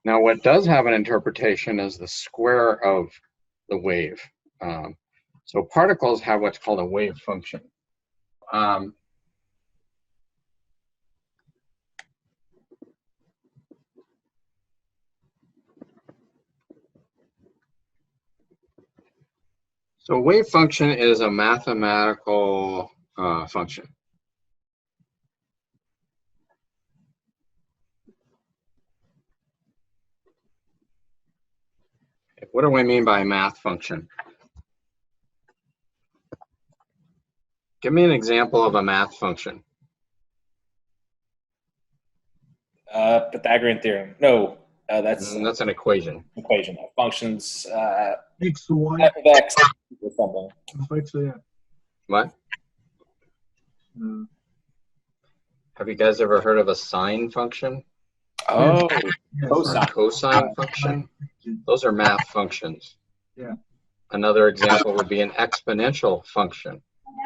Now, what does have an interpretation is the square of the wave. So particles have what's called a wave function. So a wave function is a mathematical function. What do we mean by math function? Give me an example of a math function. Pythagorean theorem. No, that's an equation. Equation of functions. X to Y. F of X or something. What? Have you guys ever heard of a sine function? Oh, Cosine. Cosine function? Those are math functions. Yeah. Another example would be an exponential function.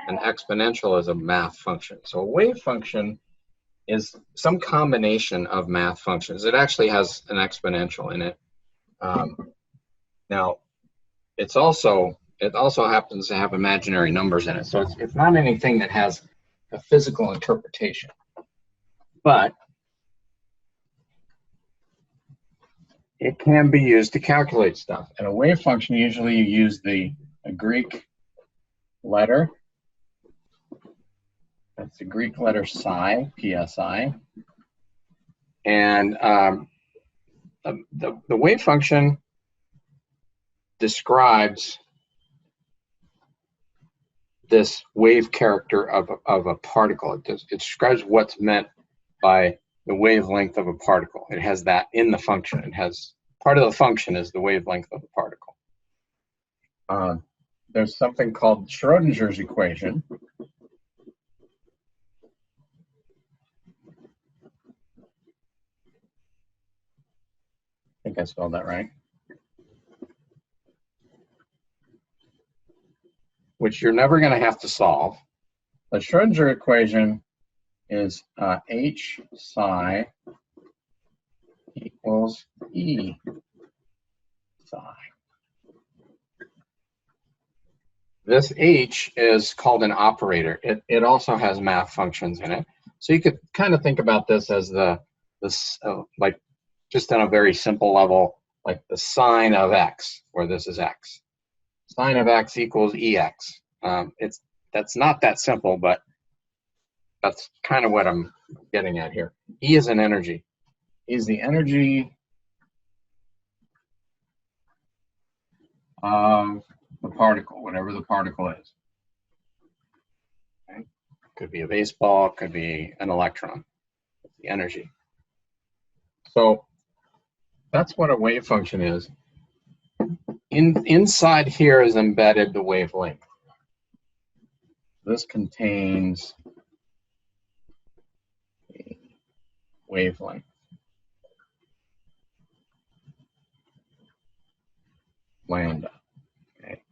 An exponential is a math function. So a wave function is some combination of math functions. It actually has an exponential in it. Now, it also happens to have imaginary numbers in it. So it's not anything that has a physical interpretation. But it can be used to calculate stuff. And a wave function, usually you use a Greek letter. That's the Greek letter psi, psi. And the wave function describes this wave character of a particle. It describes what's meant by the wavelength of a particle. It has that in the function. It has part of the function is the wavelength of the particle. There's something called Schrodinger's equation. I think I spelled that right. Which you're never going to have to solve. The Schrödinger equation is H psi equals E psi. This H is called an operator. It also has math functions in it. So you could kind of think about this as like just on a very simple level, like the sine of x, where this is x. Sine of x equals EX. That's not that simple, but that's kind of what I'm getting at here. E is an energy. E is the energy of the particle, whatever the particle is. Okay. Could be a baseball, could be an electron. It's the energy. So that's what a wave function is. Inside here is embedded the wavelength. This contains a wavelength. Lambda. Okay.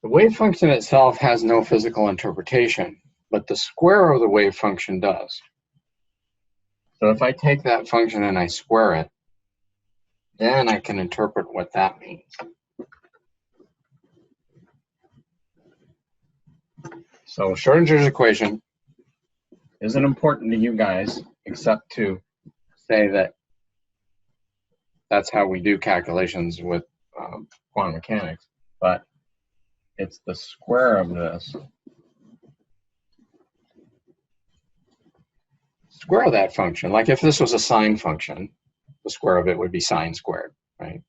The wave function itself has no physical interpretation, but the square of the wave function does. So if I take that function and I square it, then I can interpret what that means. So Schrödinger's equation isn't important to you guys, except to say that that's how we do calculations with quantum mechanics, but it's the square of this. Square of that function, like if this was a sine function, the square of it would be sine squared, right?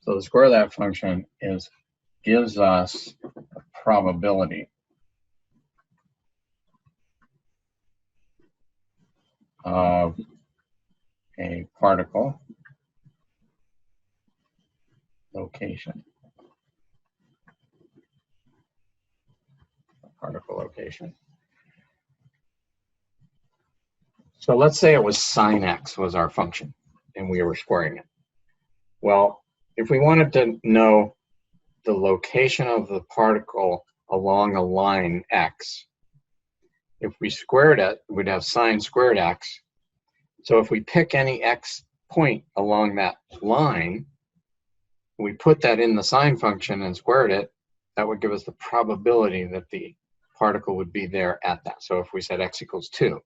So the square of that function gives us a probability of a particle location. Particle location. So let's say it was sine x was our function, and we were squaring it. Well, if we wanted to know the location of the particle along a line x, if we squared it, we'd have sine squared x. So if we pick any x point along that line, we put that in the sine function and squared it, that would give us the probability that the particle would be there at that. So if we said x equals 2,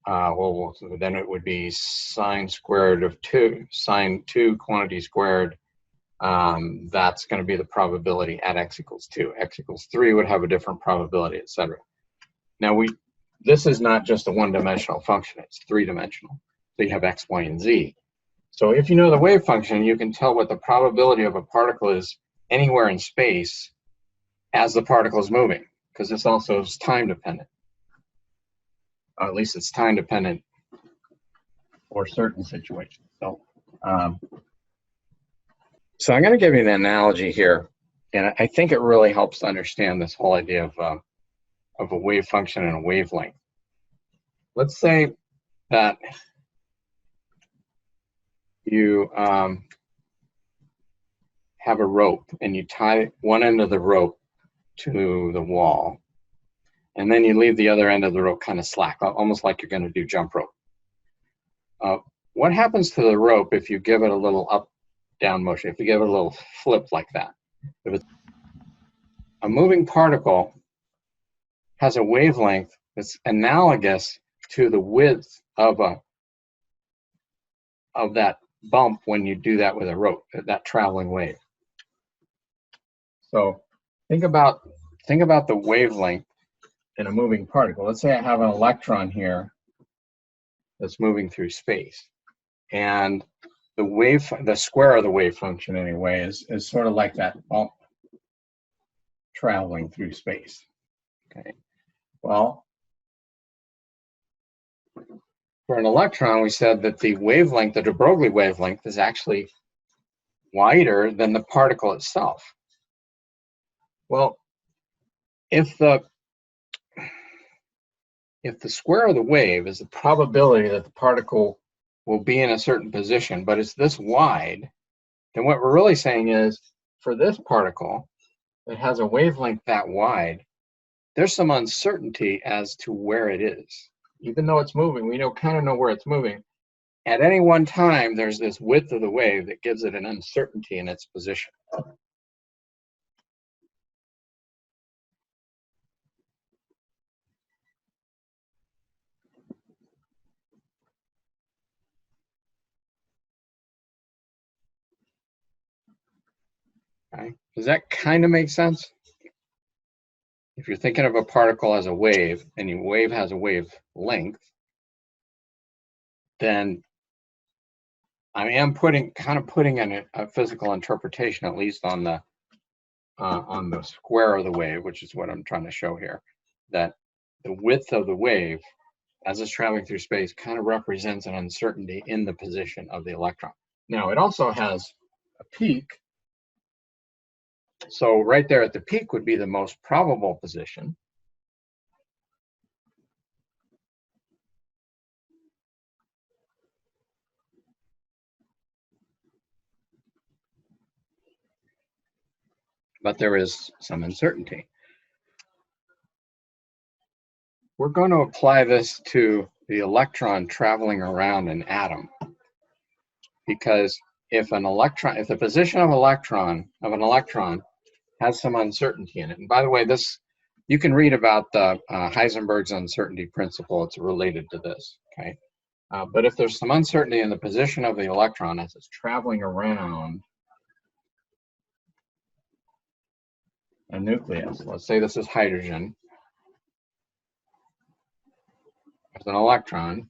well, then it would be sine squared of 2, sine 2 quantity squared. That's going to be the probability at x equals 2. X equals 3 would have a different probability, etc. Now this is not just a one-dimensional function, it's three-dimensional. So you have x, y, and z. So if you know the wave function, you can tell what the probability of a particle is anywhere in space as the particle is moving, because this also is time dependent. Or at least it's time dependent for certain situations. So I'm going to give you an analogy here, and I think it really helps to understand this whole idea of a wave function and a wavelength. Let's say that you have a rope and you tie one end of the rope to the wall, and then you leave the other end of the rope kind of slack, almost like you're going to do jump rope. What happens to the rope if you give it a little up-down motion, if you give it a little flip like that? If it's a moving particle has a wavelength that's analogous to the width of that bump when you do that with a rope, that traveling wave. So think about the wavelength in a moving particle. Let's say I have an electron here that's moving through space, and the square of the wave function anyway is sort of like that bump traveling through space. Okay. Well, for an electron, we said that the wavelength, the de Broglie wavelength, is actually wider than the particle itself. Well, if the square of the wave is the probability that the particle will be in a certain position, but it's this wide, then what we're really saying is, for this particle that has a wavelength that wide, there's some uncertainty as to where it is. Even though it's moving, we kind of know where it's moving. At any one time, there's this width of the wave that gives it an uncertainty in its position. Okay. Does that kind of make sense? If you're thinking of a particle as a wave, and your wave has a wavelength, then I am putting in a physical interpretation, at least on the square of the wave, which is what I'm trying to show here, that the width of the wave as it's traveling through space kind of represents an uncertainty in the position of the electron. Now, it also has a peak. So right there at the peak would be the most probable position. But there is some uncertainty. We're going to apply this to the electron traveling around an atom, because if the position of an electron has some uncertainty in it, and by the way, you can read about the Heisenberg's uncertainty principle. It's related to this, okay? But if there's some uncertainty in the position of the electron as it's traveling around a nucleus, let's say this is hydrogen, there's an electron.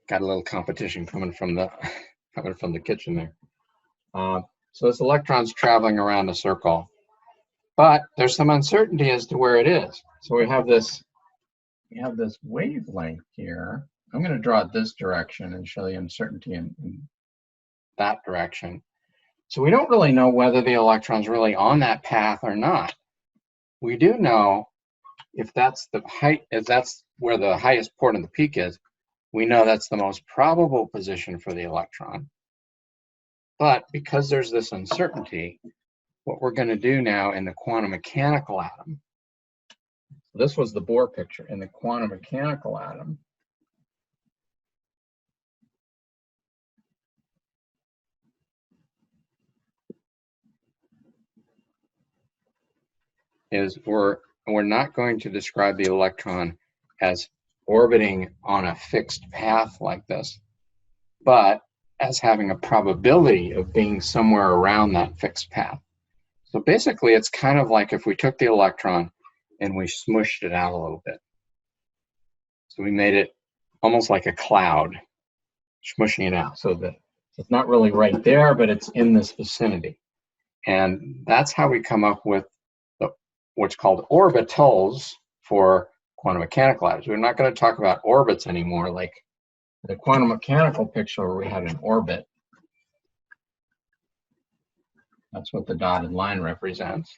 Got a little competition coming from the kitchen there. So this electron's traveling around a circle, but there's some uncertainty as to where it is. So we have this wavelength here. I'm going to draw it this direction and show the uncertainty in that direction. So we don't really know whether the electron's really on that path or not. We do know if that's where the highest point of the peak is, we know that's the most probable position for the electron. But because there's this uncertainty, what we're going to do now in the quantum mechanical atom, this was the Bohr picture, in the quantum mechanical atom, is we're not going to describe the electron as orbiting on a fixed path like this, but as having a probability of being somewhere around that fixed path. So basically, it's kind of like if we took the electron and we smushed it out a little bit. So we made it almost like a cloud, smushing it out so that it's not really right there, but it's in this vicinity. And that's how we come up with what's called orbitals for quantum mechanical atoms. We're not going to talk about orbits anymore, like the quantum mechanical picture where we had an orbit. That's what the dotted line represents.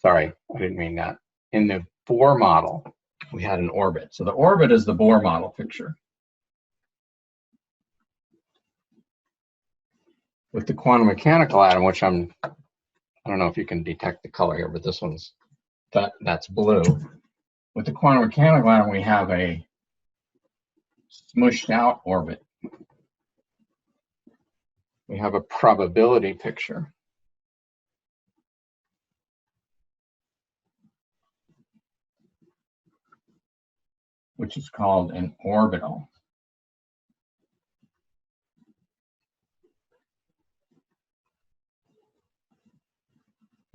Sorry, I didn't mean that. In the Bohr model, we had an orbit. So the orbit is the Bohr model picture. With the quantum mechanical atom, which I don't know if you can detect the color here, but this one's, that's blue. With the quantum mechanical atom, we have a smushed out orbit. We have a probability picture. Which is called an orbital.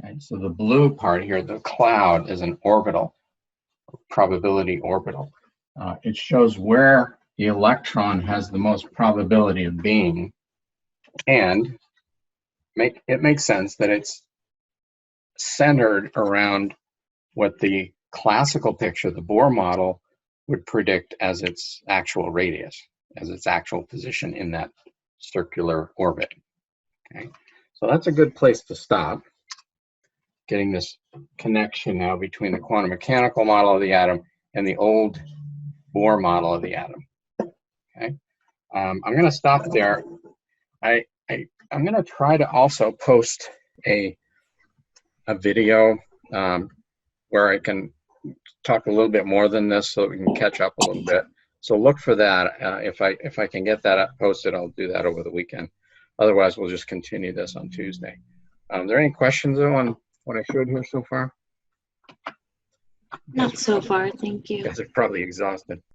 And so the blue part here, the cloud, is an orbital, probability orbital. It shows where the electron has the most probability of being, and it makes sense that it's centered around what the classical picture, the Bohr model, would predict as its actual radius, as its actual position in that circular orbit. Okay, so that's a good place to stop. Getting this connection now between the quantum mechanical model of the atom and the old Bohr model of the atom. Okay, I'm going to stop there. I'm going to try to also post a video where I can talk a little bit more than this, so we can catch up a little bit. So look for that. If I can get that posted, I'll do that over the weekend. Otherwise, we'll just continue this on Tuesday. Are there any questions though on what I showed here so far? Not so far, thank you. You guys are probably exhausted.